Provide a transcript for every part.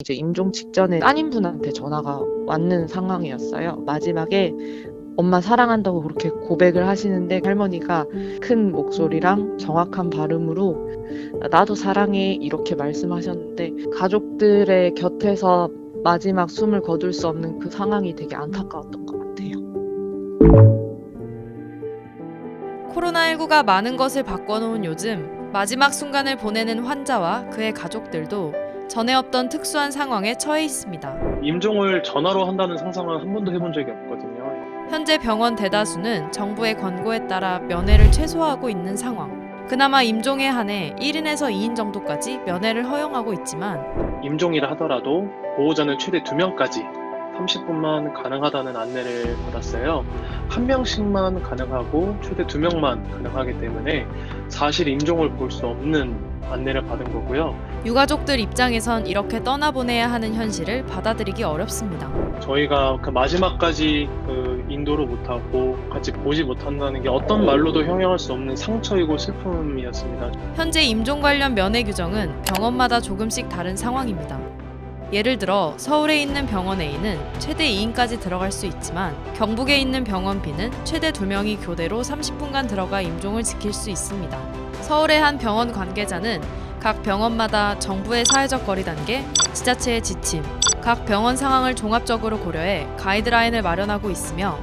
이제 임종 직전에 따님분한테 전화가 왔는 상황이었어요. 마지막에 엄마 사랑한다고 그렇게 고백을 하시는데 할머니가 큰 목소리랑 정확한 발음으로 나도 사랑해 이렇게 말씀하셨는데 가족들의 곁에서 마지막 숨을 거둘 수 없는 그 상황이 되게 안타까웠던 것 같아요. 코로나19가 많은 것을 바꿔놓은 요즘 마지막 순간을 보내는 환자와 그의 가족들도 전에 없던 특수한 상황에 처해 있습니다. 임종을 전화로 한다는 상상은 한 번도 해본 적이 없거든요. 현재 병원 대다수는 정부의 권고에 따라 면회를 최소화하고 있는 상황. 그나마 임종에 한해 1인에서 2인 정도까지 면회를 허용하고 있지만 임종이라 하더라도 보호자는 최대 2명까지 30분만 가능하다는 안내를 받았어요. 한 명씩만 가능하고 최대 2명만 가능하기 때문에 사실 임종을 볼 수 없는 안내를 받은 거고요. 유가족들 입장에선 이렇게 떠나보내야 하는 현실을 받아들이기 어렵습니다. 저희가 그 마지막까지 그 인도를 못하고 같이 보지 못한다는 게 어떤 말로도 형용할 수 없는 상처이고 슬픔이었습니다. 현재 임종 관련 면회 규정은 병원마다 조금씩 다른 상황입니다. 예를 들어 서울에 있는 병원 A는 최대 2인까지 들어갈 수 있지만 경북에 있는 병원 B는 최대 2명이 교대로 30분간 들어가 임종을 지킬 수 있습니다. 서울의 한 병원 관계자는 각 병원마다 정부의 사회적 거리 단계, 지자체의 지침, 각 병원 상황을 종합적으로 고려해 가이드라인을 마련하고 있으며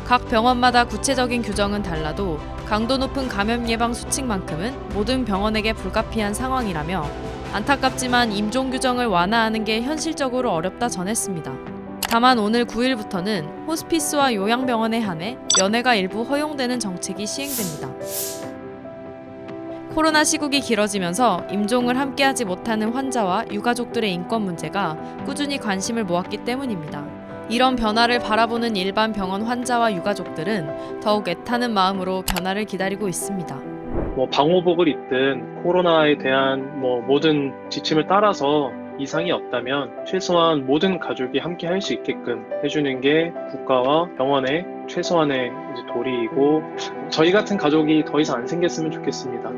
각 병원마다 구체적인 규정은 달라도 강도 높은 감염 예방 수칙만큼은 모든 병원에게 불가피한 상황이라며 안타깝지만 임종 규정을 완화하는 게 현실적으로 어렵다 전했습니다. 다만 오늘 9일부터는 호스피스와 요양병원에 한해 면회가 일부 허용되는 정책이 시행됩니다. 코로나 시국이 길어지면서 임종을 함께하지 못하는 환자와 유가족들의 인권 문제가 꾸준히 관심을 모았기 때문입니다. 이런 변화를 바라보는 일반 병원 환자와 유가족들은 더욱 애타는 마음으로 변화를 기다리고 있습니다. 방호복을 입든 코로나에 대한 모든 지침을 따라서 이상이 없다면 최소한 모든 가족이 함께 할 수 있게끔 해주는 게 국가와 병원의 최소한의 도리이고 저희 같은 가족이 더 이상 안 생겼으면 좋겠습니다.